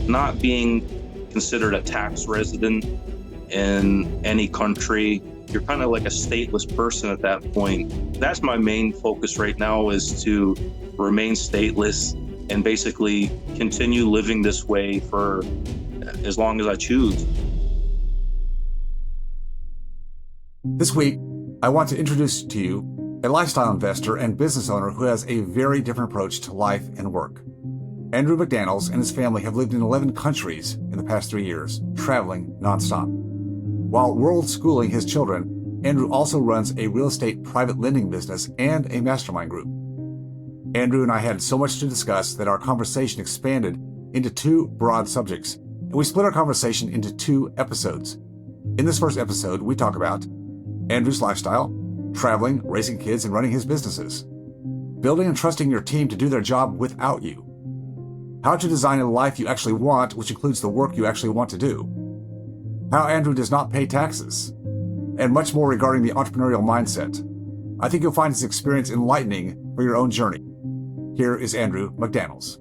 not being considered a tax resident in any country. You're kind of like a stateless person at that point. That's my main focus right now, is to remain stateless and basically continue living this way for as long as I choose. This week, I want to introduce to you a lifestyle investor and business owner who has a very different approach to life and work. Andrew McDannels and his family have lived in 11 countries in the past 3 years, traveling nonstop. While world schooling his children, Andrew also runs a real estate private lending business and a mastermind group. Andrew and I had so much to discuss that our conversation expanded into two broad subjects, and we split our conversation into 2 episodes. In this first episode, we talk about Andrew's lifestyle, traveling, raising kids, and running his businesses, building and trusting your team to do their job without you, how to design a life you actually want, which includes the work you actually want to do, how Andrew does not pay taxes, and much more regarding the entrepreneurial mindset. I think you'll find this experience enlightening for your own journey. Here is Andrew McDannels.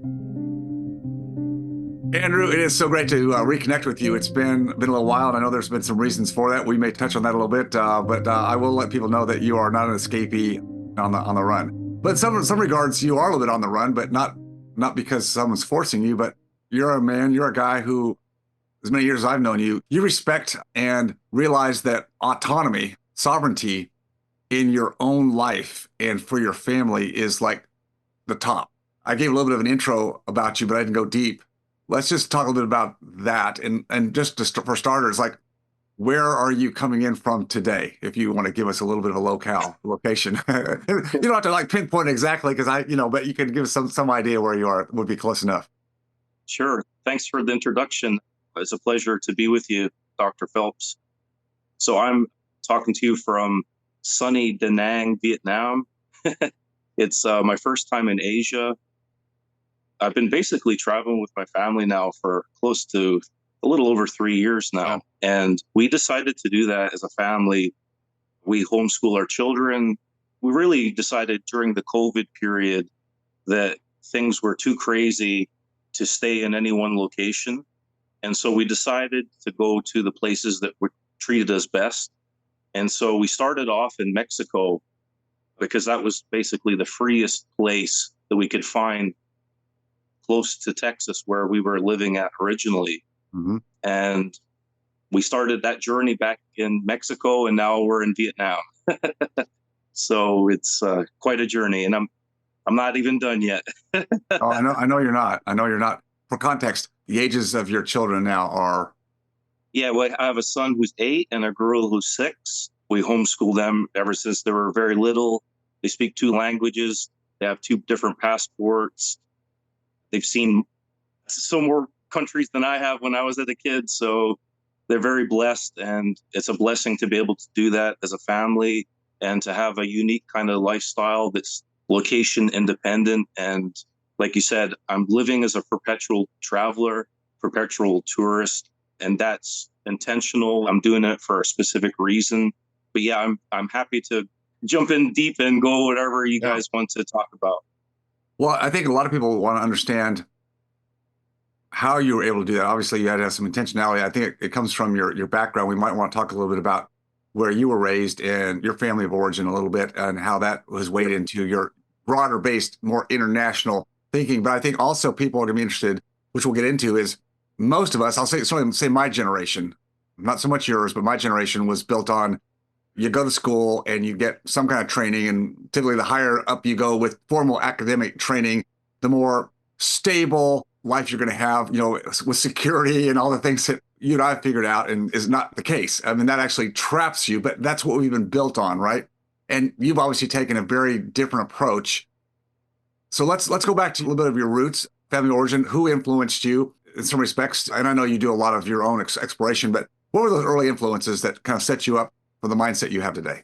Andrew, it is so great to reconnect with you. It's been a little while, and I know there's been some reasons for that. We may touch on that a little bit, but I will let people know that you are not an escapee on the run. But in some regards, you are a little bit on the run, but not because someone's forcing you, but you're a man, you're a guy who, as many years as I've known you, you respect and realize that autonomy, sovereignty in your own life and for your family is like the top. I gave a little bit of an intro about you, but I didn't go deep. Let's just talk a little bit about that. And just for starters, like, where are you coming in from today? If you want to give us a little bit of a location. You don't have to like pinpoint exactly because but you can give us some idea where you are, would be close enough. Sure. Thanks for the introduction. It's a pleasure to be with you, Dr. Phelps. So I'm talking to you from sunny Da Nang, Vietnam. It's my first time in Asia. I've been basically traveling with my family now for close to a little over 3 years now. Yeah. And we decided to do that as a family. We homeschool our children. We really decided during the COVID period that things were too crazy to stay in any one location. And so we decided to go to the places that were treated us best. And so we started off in Mexico because that was basically the freest place that we could find close to Texas, where we were living at originally. Mm-hmm. And we started that journey back in Mexico, and now we're in Vietnam. So it's quite a journey, and I'm not even done yet. Oh, I know you're not. I know you're not. For context, the ages of your children now are? Yeah, well, I have a son who's 8 and a girl who's 6. We homeschool them ever since they were very little. They speak 2 languages. They have 2 different passports. They've seen some more countries than I have when I was a kid. So they're very blessed. And it's a blessing to be able to do that as a family and to have a unique kind of lifestyle that's location independent. And like you said, I'm living as a perpetual traveler, perpetual tourist, and that's intentional. I'm doing it for a specific reason. But yeah, I'm happy to jump in deep and go whatever you guys want to talk about. Well, I think a lot of people want to understand how you were able to do that. Obviously, you had to have some intentionality. I think it comes from your background. We might want to talk a little bit about where you were raised and your family of origin a little bit and how that was weighed into your broader based, more international thinking. But I think also people are going to be interested, which we'll get into, is most of us, I'll say my generation, not so much yours, but my generation was built on you go to school and you get some kind of training, and typically the higher up you go with formal academic training, the more stable life you're going to have, with security and all the things that you and I figured out, and is not the case. I mean, that actually traps you, but that's what we've been built on, right? And you've obviously taken a very different approach. So let's go back to a little bit of your roots, family origin, who influenced you in some respects. And I know you do a lot of your own exploration, but what were those early influences that kind of set you up for the mindset you have today?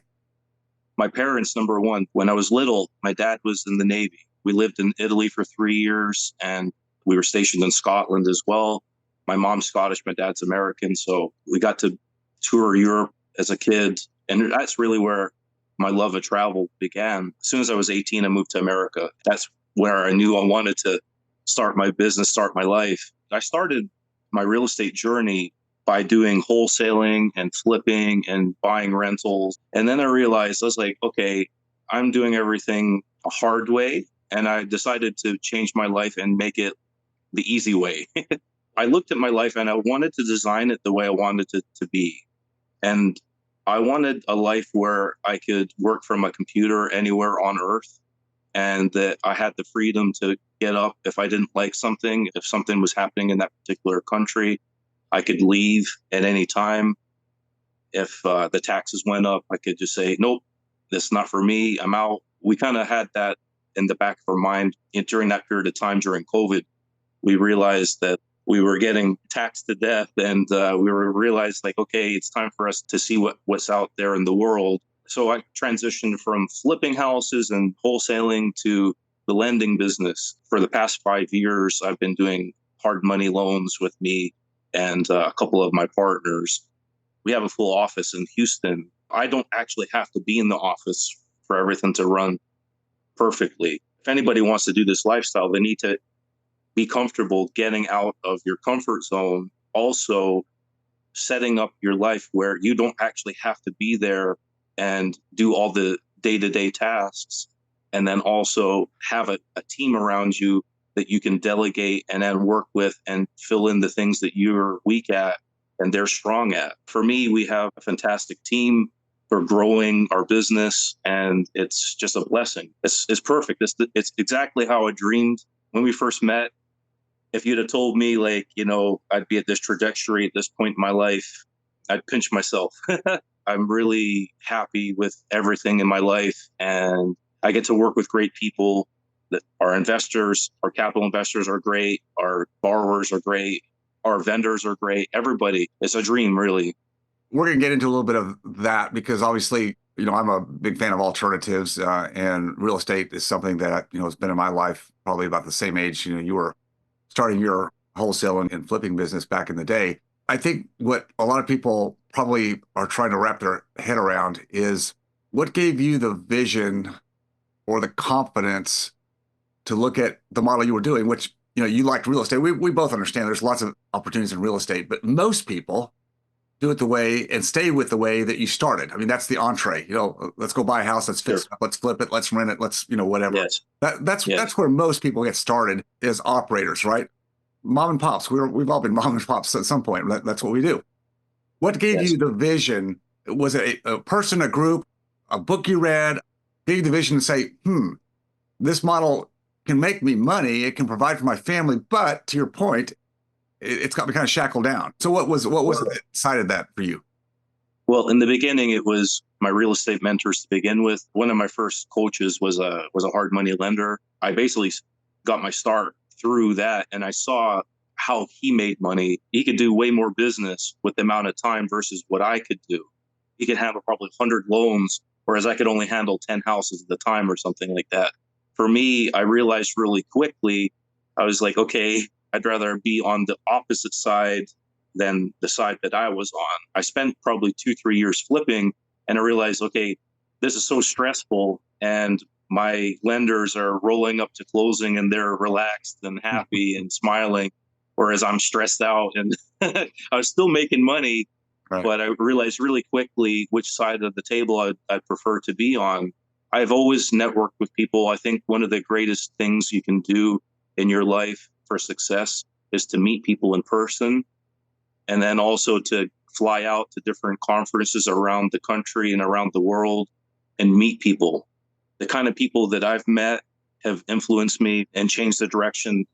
My parents, number one, when I was little, my dad was in the Navy. We lived in Italy for 3 years, and we were stationed in Scotland as well. My mom's Scottish, my dad's American. So we got to tour Europe as a kid. And that's really where my love of travel began. As soon as I was 18, I moved to America. That's where I knew I wanted to start my business, start my life. I started my real estate journey by doing wholesaling and flipping and buying rentals. And then I realized, I was like, okay, I'm doing everything a hard way. And I decided to change my life and make it the easy way. I looked at my life and I wanted to design it the way I wanted it to be. And I wanted a life where I could work from a computer anywhere on earth, and that I had the freedom to get up if I didn't like something. If something was happening in that particular country, I could leave at any time. If the taxes went up, I could just say, nope, that's not for me. I'm out. We kind of had that in the back of our mind during that period of time during COVID. We realized that we were getting taxed to death, and we were realized like, okay, it's time for us to see what's out there in the world. So I transitioned from flipping houses and wholesaling to the lending business. For the past 5 years, I've been doing hard money loans with me and a couple of my partners. We have a full office in Houston. I don't actually have to be in the office for everything to run perfectly. If anybody wants to do this lifestyle, they need to be comfortable getting out of your comfort zone, also setting up your life where you don't actually have to be there and do all the day-to-day tasks, and then also have a team around you that you can delegate and then work with and fill in the things that you're weak at and they're strong at. For me, we have a fantastic team. We're growing our business, and it's just a blessing. It's perfect. It's exactly how I dreamed when we first met. If you'd have told me, like, I'd be at this trajectory at this point in my life, I'd pinch myself. I'm really happy with everything in my life, and I get to work with great people. That our investors, our capital investors are great. Our borrowers are great. Our vendors are great. Everybody. It's a dream, really. We're going to get into a little bit of that because obviously, I'm a big fan of alternatives, and real estate is something that, has been in my life probably about the same age. You were starting your wholesale and flipping business back in the day. I think what a lot of people probably are trying to wrap their head around is what gave you the vision or the confidence to look at the model you were doing, which, you liked real estate. We both understand there's lots of opportunities in real estate, but most people do it the way and stay with the way that you started. I mean, that's the entree. Let's go buy a house, let's fix it, let's flip it, let's rent it, let's, whatever. Yes. That's where most people get started as operators, right? Mom and pops. We've all been mom and pops at some point. That's what we do. What gave Yes. you the vision? Was it a person, a group, a book you read? Gave you the vision to say, this model can make me money. It can provide for my family. But to your point, it's got me kind of shackled down. So what was it that decided that for you? Well, in the beginning, it was my real estate mentors to begin with. One of my first coaches was a hard money lender. I basically got my start through that, and I saw how he made money. He could do way more business with the amount of time versus what I could do. He could handle probably 100 loans, whereas I could only handle 10 houses at a time or something like that. For me, I realized really quickly, I was like, okay, I'd rather be on the opposite side than the side that I was on. I spent probably 2-3 years flipping, and I realized, okay, this is so stressful, and my lenders are rolling up to closing and they're relaxed and happy and smiling, whereas I'm stressed out and I was still making money, Right. But I realized really quickly which side of the table I'd prefer to be on. I've always networked with people. I think one of the greatest things you can do in your life for success is to meet people in person, and then also to fly out to different conferences around the country and around the world and meet people. The kind of people that I've met have influenced me and changed the direction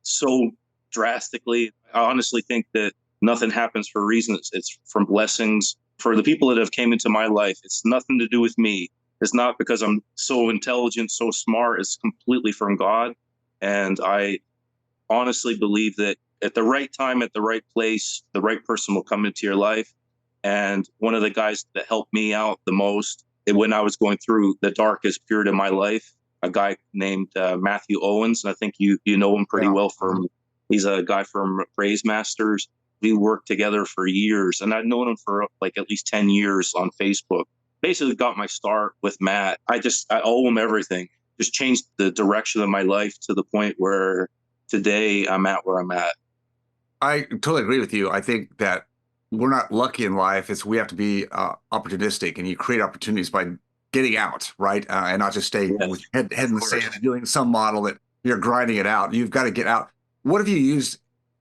so drastically. I honestly think that nothing happens for a reason. It's from blessings. For the people that have came into my life, it's nothing to do with me. It's not because I'm so intelligent, so smart. It's completely from God. And I honestly believe that at the right time, at the right place, the right person will come into your life. And one of the guys that helped me out the most when I was going through the darkest period of my life, a guy named Matthew Owens. And I think you know him pretty well he's a guy from Praise Masters. We worked together for years, and I'd known him for like at least 10 years on Facebook. Basically got my start with Matt. I owe him everything. Just changed the direction of my life to the point where today I'm at where I'm at. I totally agree with you. I think that we're not lucky in life. We have to be opportunistic, and you create opportunities by getting out, right? And not just staying with Yes, your head of in the course. sand and doing some model that you're grinding it out. You've got to get out. What have you used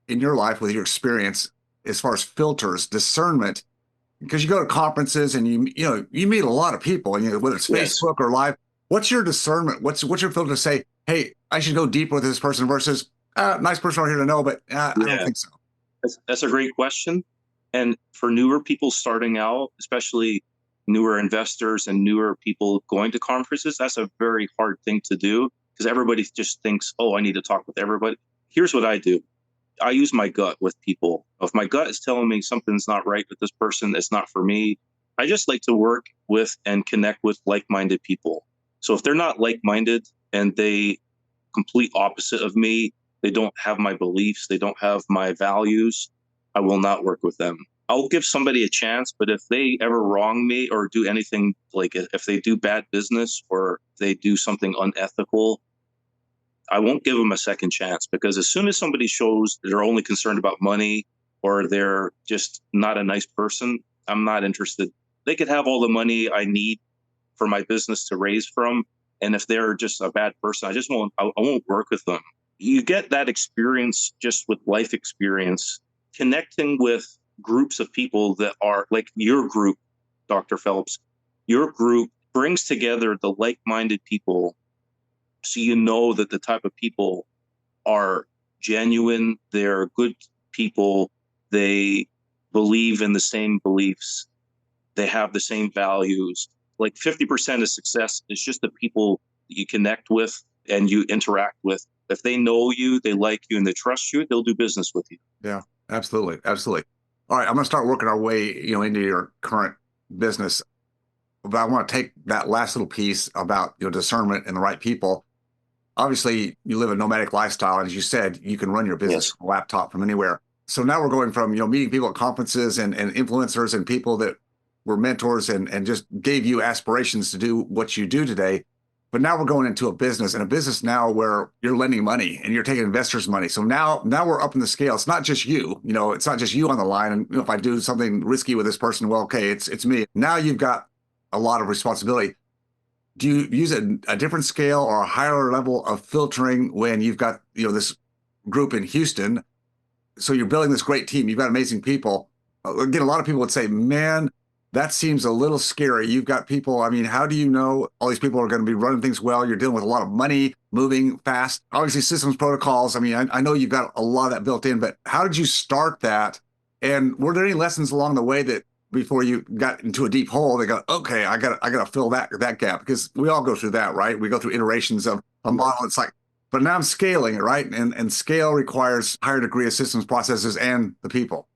in your life with your experience as far as filters, discernment? Because you go to conferences and you meet a lot of people, and whether it's Yes. Facebook or live, what's your discernment? What's your filter to say, hey, I should go deeper with this person versus nice person over here to know, but I don't Yeah. think so. That's a great question. And for newer people starting out, especially newer investors and newer people going to conferences, that's a very hard thing to do because everybody just thinks, oh, I need to talk with everybody. Here's what I do. I use my gut with people. If my gut is telling me something's not right with this person, it's not for me. I just like to work with and connect with like-minded people. So if they're not like-minded and they complete opposite of me, they don't have my beliefs, they don't have my values, I will not work with them. I'll give somebody a chance, but if they ever wrong me or do anything, like if they do bad business or they do something unethical, I won't give them a second chance, because as soon as somebody shows they're only concerned about money or they're just not a nice person, I'm not interested. They could have all the money I need for my business to raise from. And if they're just a bad person, I won't work with them. You get that experience just with life experience, connecting with groups of people that are like your group, Dr. Phelps. Your group brings together the like-minded people, so you know that the type of people are genuine, they're good people, they believe in the same beliefs, they have the same values. Like 50% of success is just the people that you connect with and you interact with. If they know you, they like you, and they trust you, they'll do business with you. Yeah, absolutely. Absolutely. All right. I'm going to start working our way, into your current business. But I want to take that last little piece about, discernment and the right people. Obviously, you live a nomadic lifestyle. And as you said, you can run your business Yes. from a laptop from anywhere. So now we're going from, meeting people at conferences and influencers and people that were mentors and just gave you aspirations to do what you do today. But now we're going into a business, and a business now where you're lending money and you're taking investors' money. So now we're up in the scale. It's not just you, it's not just you on the line. And if I do something risky with this person, well, okay, it's me. Now you've got a lot of responsibility. Do you use a different scale or a higher level of filtering when you've got, this group in Houston? So you're building this great team. You've got amazing people. Again, a lot of people would say, man, that seems a little scary. You've got people. I mean, how do you know all these people are going to be running things well? You're dealing with a lot of money, moving fast. Obviously, systems protocols. I mean, I know you've got a lot of that built in, but how did you start that? And were there any lessons along the way that before you got into a deep hole, they go, okay, I got to fill that gap? Because we all go through that, right? We go through iterations of a model. It's like, but now I'm scaling it, right? And scale requires higher degree of systems, processes, and the people.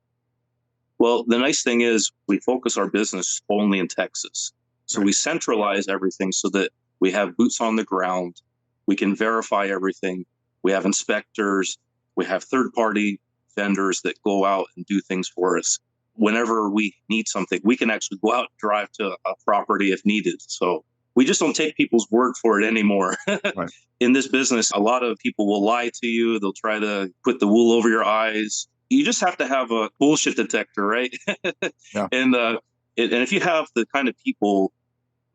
Well, the nice thing is we focus our business only in Texas. So Right. we centralize everything so that we have boots on the ground. We can verify everything. We have inspectors. We have third-party vendors that go out and do things for us. Whenever we need something, we can actually go out and drive to a property if needed. So we just don't take people's word for it anymore. Right. In this business, a lot of people will lie to you. They'll try to put the wool over your eyes. You just have to have a bullshit detector, right? Yeah. And if you have the kind of people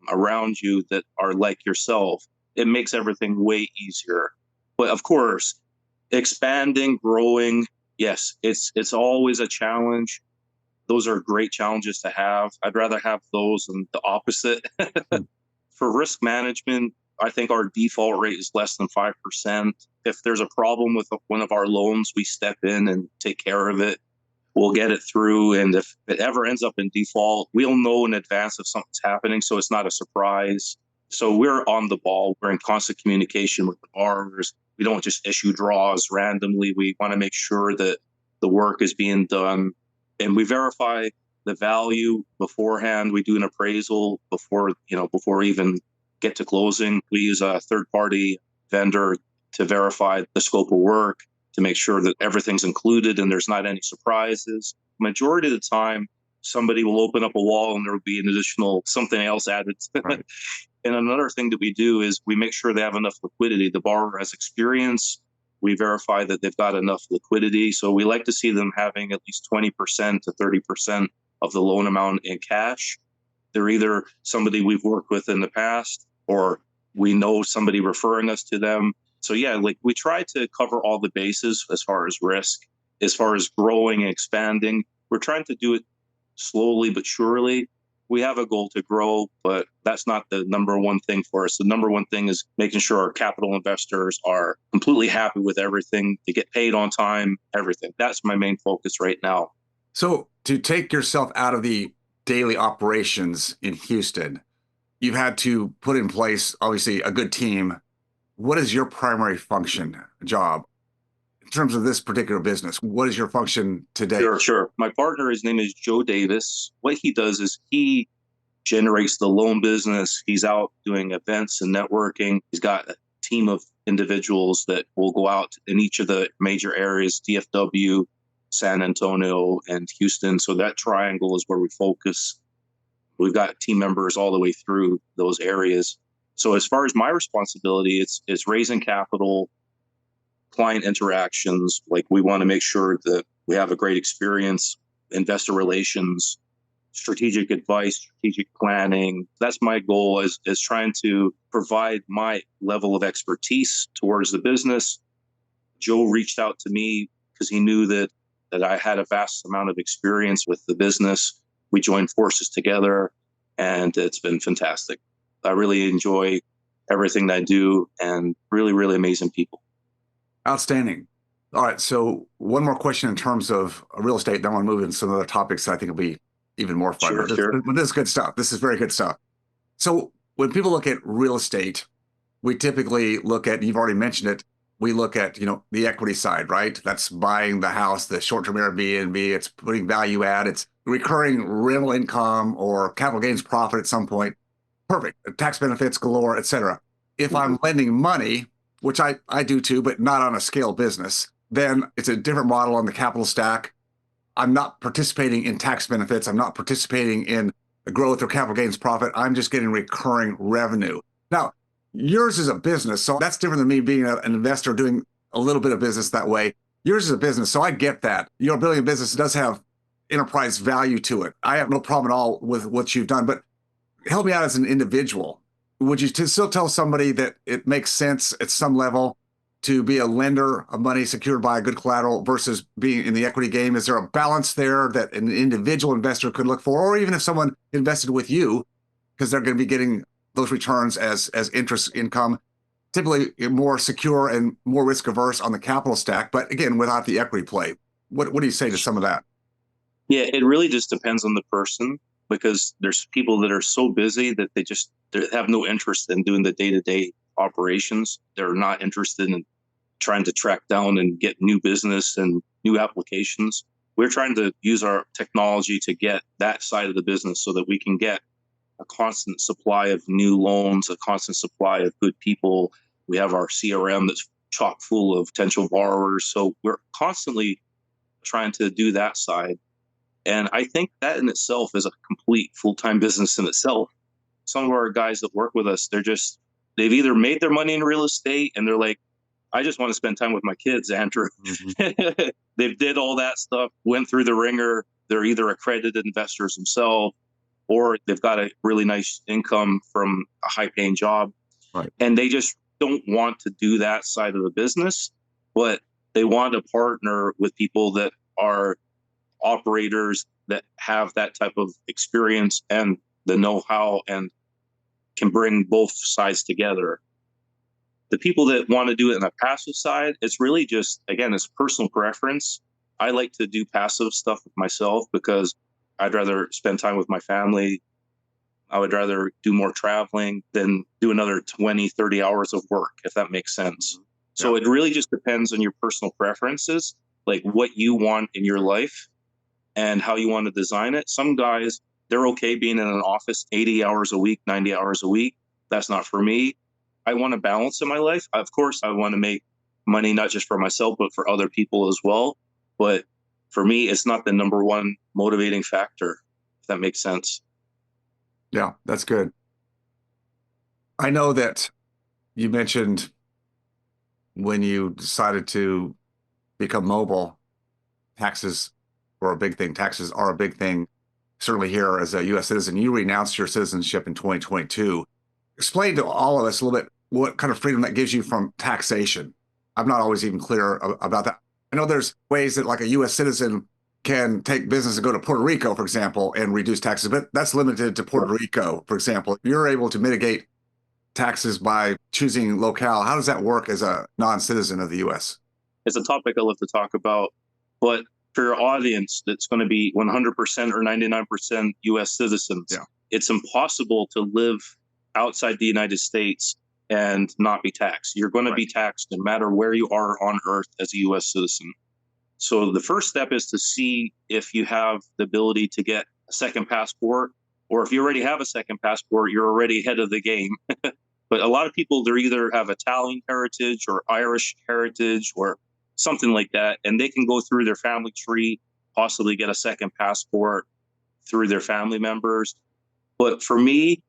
around you that are like yourself, it makes everything way easier. But of course, expanding, growing, yes, it's always a challenge. Those are great challenges to have. I'd rather have those than the opposite. Hmm. For risk management, I think our default rate is less than 5%. If there's a problem with one of our loans, we step in and take care of it. We'll get it through. And if it ever ends up in default, we'll know in advance if something's happening, so it's not a surprise. So we're on the ball. We're in constant communication with the borrowers. We don't just issue draws randomly. We want to make sure that the work is being done. And we verify the value beforehand. We do an appraisal before we even get to closing. We use a third-party vendor to verify the scope of work, to make sure that everything's included and there's not any surprises. Majority of the time, somebody will open up a wall and there will be an additional something else added. Right. And another thing that we do is we make sure they have enough liquidity. The borrower has experience. We verify that they've got enough liquidity. So we like to see them having at least 20% to 30% of the loan amount in cash. They're either somebody we've worked with in the past, or we know somebody referring us to them. So yeah, like we try to cover all the bases as far as risk, as far as growing and expanding. We're trying to do it slowly but surely. We have a goal to grow, but that's not the number one thing for us. The number one thing is making sure our capital investors are completely happy with everything. They get paid on time, everything. That's my main focus right now. So to take yourself out of the daily operations in Houston, you've had to put in place, obviously, a good team. What is your primary function, job, in terms of this particular business? What is your function today? Sure. My partner, his name is Joe Davis. What he does is he generates the loan business. He's out doing events and networking. He's got a team of individuals that will go out in each of the major areas, DFW, San Antonio, and Houston. So that triangle is where we focus. We've got team members all the way through those areas. So as far as my responsibility, it's raising capital, client interactions. Like we want to make sure that we have a great experience, investor relations, strategic advice, strategic planning. That's my goal, is trying to provide my level of expertise towards the business. Joe reached out to me because he knew that I had a vast amount of experience with the business. We joined forces together, and it's been fantastic. I really enjoy everything that I do, and really, really amazing people. Outstanding. All right. So one more question in terms of real estate. Then I want to move into some other topics that I think will be even more fun. Sure. But this is good stuff. This is very good stuff. So when people look at real estate, we typically look at, you've already mentioned it, we look at, the equity side, right? That's buying the house, the short-term Airbnb, it's putting value add, it's recurring rental income or capital gains profit at some point. Perfect. Tax benefits galore, et cetera. If I'm lending money, which I do too, but not on a scale business, then it's a different model on the capital stack. I'm not participating in tax benefits. I'm not participating in growth or capital gains profit. I'm just getting recurring revenue. Now, yours is a business, so that's different than me being an investor doing a little bit of business that way. Yours is a business, so I get that. Your ability in business does have enterprise value to it. I have no problem at all with what you've done, but help me out as an individual. Would you still tell somebody that it makes sense at some level to be a lender of money secured by a good collateral versus being in the equity game? Is there a balance there that an individual investor could look for? Or even if someone invested with you, because they're going to be getting those returns as interest income, typically more secure and more risk averse on the capital stack, but again, without the equity play. What do you say to some of that? Yeah, it really just depends on the person, because there's people that are so busy that they have no interest in doing the day-to-day operations. They're not interested in trying to track down and get new business and new applications. We're trying to use our technology to get that side of the business so that we can get a constant supply of new loans, a constant supply of good people. We have our CRM that's chock full of potential borrowers. So we're constantly trying to do that side. And I think that in itself is a complete full-time business in itself. Some of our guys that work with us, they've either made their money in real estate and they're like, I just want to spend time with my kids, Andrew. Mm-hmm. They did all that stuff, went through the ringer. They're either accredited investors themselves, or they've got a really nice income from a high-paying job. Right. And they just don't want to do that side of the business, but they want to partner with people that are operators that have that type of experience and the know-how and can bring both sides together. The people that want to do it in a passive side, it's really just, again, it's personal preference. I like to do passive stuff with myself because I'd rather spend time with my family. I would rather do more traveling than do another 20, 30 hours of work, if that makes sense. Yeah. So it really just depends on your personal preferences, like what you want in your life and how you want to design it. Some guys, they're okay being in an office 80 hours a week, 90 hours a week. That's not for me. I want a balance in my life. Of course, I want to make money, not just for myself, but for other people as well. But for me, it's not the number one motivating factor, if that makes sense. Yeah, that's good. I know that you mentioned when you decided to become mobile, taxes were a big thing. Taxes are a big thing. Certainly here as a U.S. citizen, you renounced your citizenship in 2022. Explain to all of us a little bit what kind of freedom that gives you from taxation. I'm not always even clear about that. I know there's ways that like a U.S. citizen can take business and go to Puerto Rico, for example, and reduce taxes, but that's limited to Puerto Rico, for example. You're able to mitigate taxes by choosing locale. How does that work as a non-citizen of the U.S.? It's a topic I love to talk about, but for your audience that's going to be 100% or 99% U.S. citizens, it's impossible to live outside the United States and not be taxed. You're going to be taxed no matter where you are on Earth as a U.S. citizen. So the first step is to see if you have the ability to get a second passport, or if you already have a second passport, you're already ahead of the game. But a lot of people, they either have Italian heritage or Irish heritage or something like that, and they can go through their family tree, possibly get a second passport through their family members. But for me,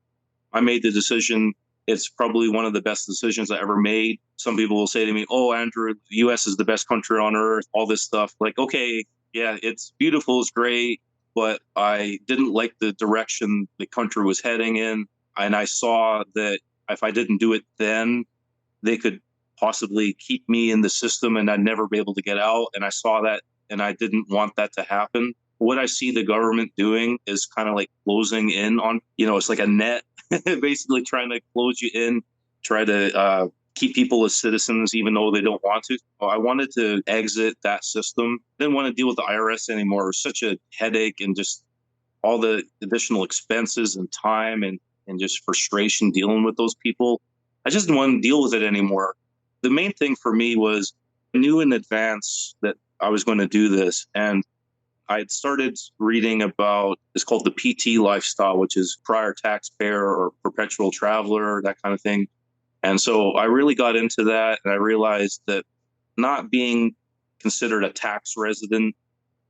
I made the decision. It's probably one of the best decisions I ever made. Some people will say to me, "Oh, Andrew, the U.S. is the best country on earth," all this stuff. Like, okay, yeah, it's beautiful, it's great, but I didn't like the direction the country was heading in. And I saw that if I didn't do it then, they could possibly keep me in the system and I'd never be able to get out. And I saw that and I didn't want that to happen. What I see the government doing is kind of like closing in on, it's like a net, basically trying to close you in, try to keep people as citizens, even though they don't want to. I wanted to exit that system. Didn't want to deal with the IRS anymore. It was such a headache and just all the additional expenses and time and just frustration dealing with those people. I just didn't want to deal with it anymore. The main thing for me was I knew in advance that I was going to do this. And I had started reading about, it's called the PT lifestyle, which is prior taxpayer or perpetual traveler, that kind of thing. And so I really got into that, and I realized that not being considered a tax resident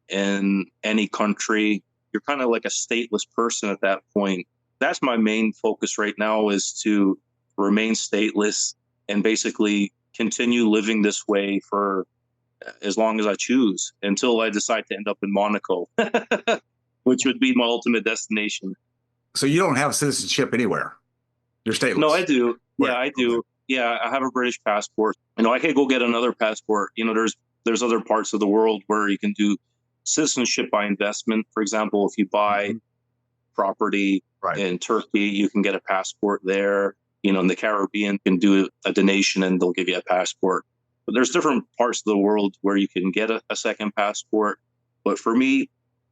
in any country, you're kind of like a stateless person at that point. That's my main focus right now, is to remain stateless and basically continue living this way for as long as I choose, until I decide to end up in Monaco, which would be my ultimate destination. So you don't have citizenship anywhere? You're stateless? No, I do. Where? Yeah, I do. Okay. Yeah, I have a British passport. I could go get another passport. There's other parts of the world where you can do citizenship by investment. For example, if you buy property in Turkey, you can get a passport there. In the Caribbean, you can do a donation and they'll give you a passport. But there's different parts of the world where you can get a second passport. But for me,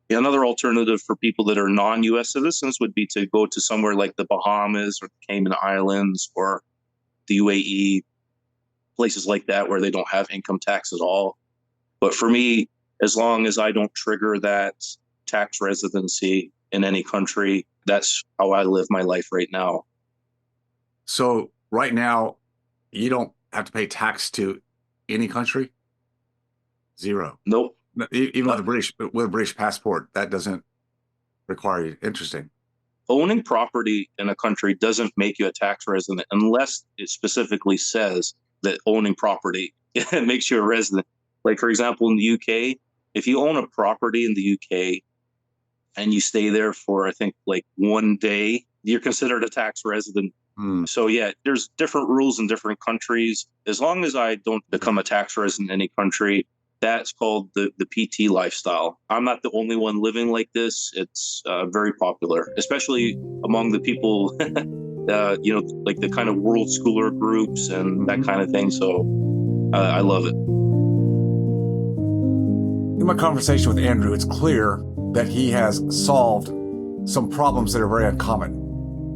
another alternative for people that are non-U.S. citizens would be to go to somewhere like the Bahamas or the Cayman Islands or the UAE, places like that where they don't have income tax at all. But for me, as long as I don't trigger that tax residency in any country, that's how I live my life right now. So right now, you don't have to pay tax to any country? Zero? Nope. Even with a British passport, that doesn't require you. Interesting. Owning property in a country doesn't make you a tax resident unless it specifically says that owning property makes you a resident. Like, for example, in the UK, if you own a property in the UK and you stay there for, I think, like 1 day, you're considered a tax resident. So yeah, there's different rules in different countries. As long as I don't become a tax resident in any country, that's called the PT lifestyle. I'm not the only one living like this. It's very popular, especially among the people, like the kind of world schooler groups and that kind of thing. So I love it. In my conversation with Andrew, it's clear that he has solved some problems that are very uncommon.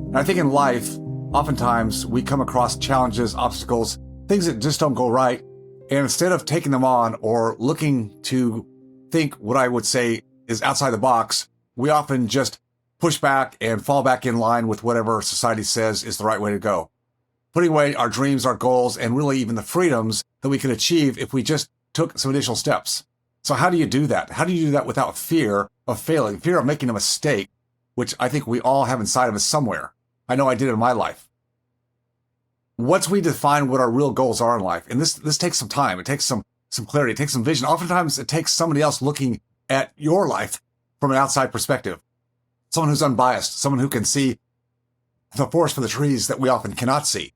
And I think in life, oftentimes we come across challenges, obstacles, things that just don't go right. And instead of taking them on or looking to think what I would say is outside the box, we often just push back and fall back in line with whatever society says is the right way to go. Putting away our dreams, our goals, and really even the freedoms that we could achieve if we just took some additional steps. So how do you do that? How do you do that without fear of failing, fear of making a mistake, which I think we all have inside of us somewhere? I know I did in my life. once we define what our real goals are in life, and this takes some time, it takes some clarity, it takes some vision. Oftentimes it takes somebody else looking at your life from an outside perspective, someone who's unbiased, someone who can see the forest for the trees that we often cannot see.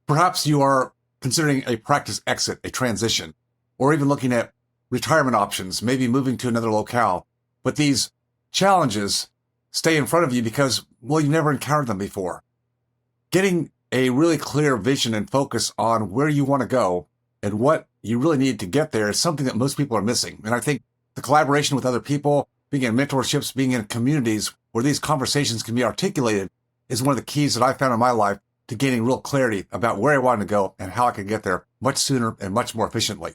Perhaps you are considering a practice exit, a transition, or even looking at retirement options, maybe moving to another locale. But these challenges stay in front of you because, well, you've never encountered them before. Getting a really clear vision and focus on where you want to go and what you really need to get there is something that most people are missing. And I think the collaboration with other people, being in mentorships, being in communities where these conversations can be articulated is one of the keys that I found in my life to gaining real clarity about where I wanted to go and how I could get there much sooner and much more efficiently.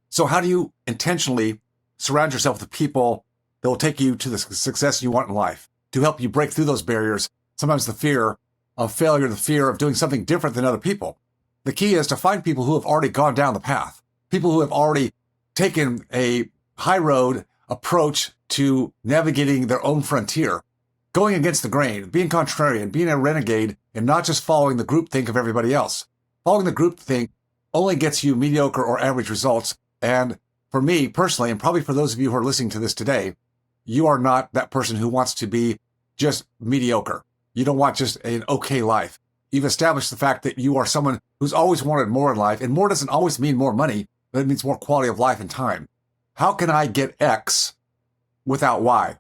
So how do you intentionally surround yourself with people that will take you to the success you want in life, to help you break through those barriers, sometimes the fear of failure, the fear of doing something different than other people? The key is to find people who have already gone down the path, people who have already taken a high road approach to navigating their own frontier, going against the grain, being contrarian, being a renegade, and not just following the groupthink of everybody else. Following the groupthink only gets you mediocre or average results. And for me personally, and probably for those of you who are listening to this today, you are not that person who wants to be just mediocre. You don't want just an okay life. You've established the fact that you are someone who's always wanted more in life, and more doesn't always mean more money, but it means more quality of life and time. How can I get X without Y?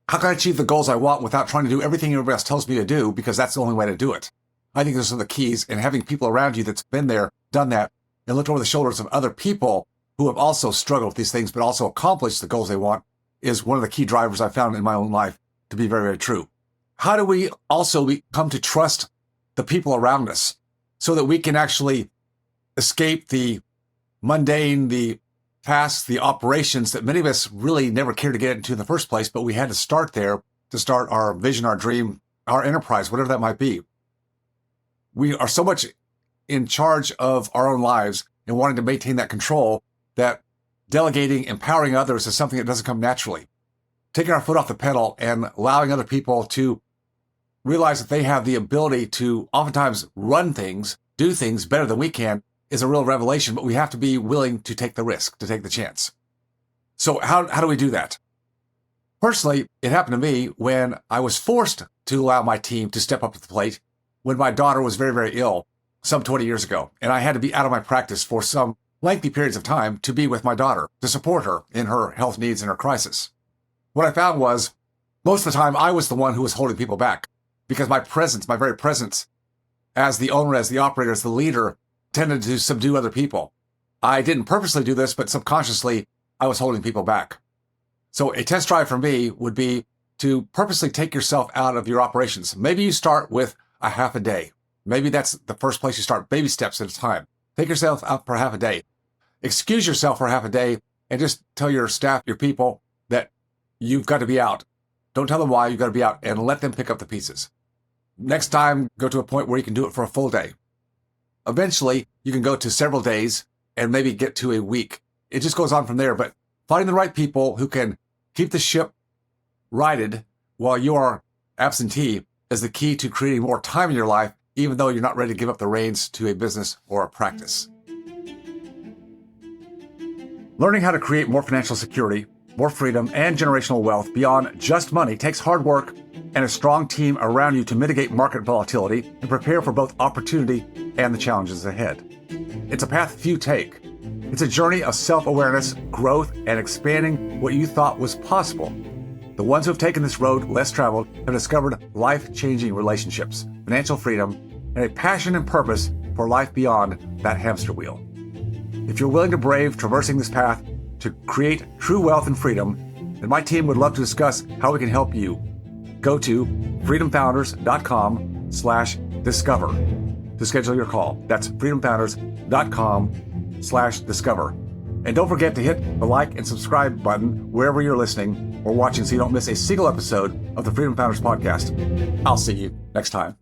How can I achieve the goals I want without trying to do everything everybody else tells me to do because that's the only way to do it? I think those are the keys, and having people around you that's been there, done that, and looked over the shoulders of other people who have also struggled with these things but also accomplished the goals they want is one of the key drivers I found in my own life to be very, very true. How do we also come to trust the people around us so that we can actually escape the mundane, the tasks, the operations that many of us really never cared to get into in the first place, but we had to start there to start our vision, our dream, our enterprise, whatever that might be. We are so much in charge of our own lives and wanting to maintain that control that delegating, empowering others is something that doesn't come naturally. Taking our foot off the pedal and allowing other people to realize that they have the ability to oftentimes run things, do things better than we can is a real revelation, but we have to be willing to take the risk, to take the chance. So how do we do that? Personally, it happened to me when I was forced to allow my team to step up to the plate when my daughter was very, very ill some 20 years ago. And I had to be out of my practice for some lengthy periods of time to be with my daughter, to support her in her health needs and her crisis. What I found was most of the time I was the one who was holding people back because my presence, my very presence as the owner, as the operator, as the leader, tended to subdue other people. I didn't purposely do this, but subconsciously I was holding people back. So a test drive for me would be to purposely take yourself out of your operations. Maybe you start with a half a day. Maybe that's the first place you start, baby steps at a time. Take yourself out for half a day. Excuse yourself for half a day and just tell your staff, your people, that you've got to be out. Don't tell them why, you've got to be out, and let them pick up the pieces. Next time, go to a point where you can do it for a full day. Eventually, you can go to several days and maybe get to a week. It just goes on from there, but finding the right people who can keep the ship righted while you are absentee is the key to creating more time in your life, even though you're not ready to give up the reins to a business or a practice. Learning how to create more financial security, more freedom, and generational wealth beyond just money takes hard work and a strong team around you to mitigate market volatility and prepare for both opportunity and the challenges ahead. It's a path few take. It's a journey of self-awareness, growth, and expanding what you thought was possible. The ones who have taken this road less traveled have discovered life-changing relationships, financial freedom, and a passion and purpose for life beyond that hamster wheel. If you're willing to brave traversing this path to create true wealth and freedom, then my team would love to discuss how we can help you. Go to freedomfounders.com/discover to schedule your call. That's freedomfounders.com/discover. And don't forget to hit the like and subscribe button wherever you're listening or watching so you don't miss a single episode of the Freedom Founders podcast. I'll see you next time.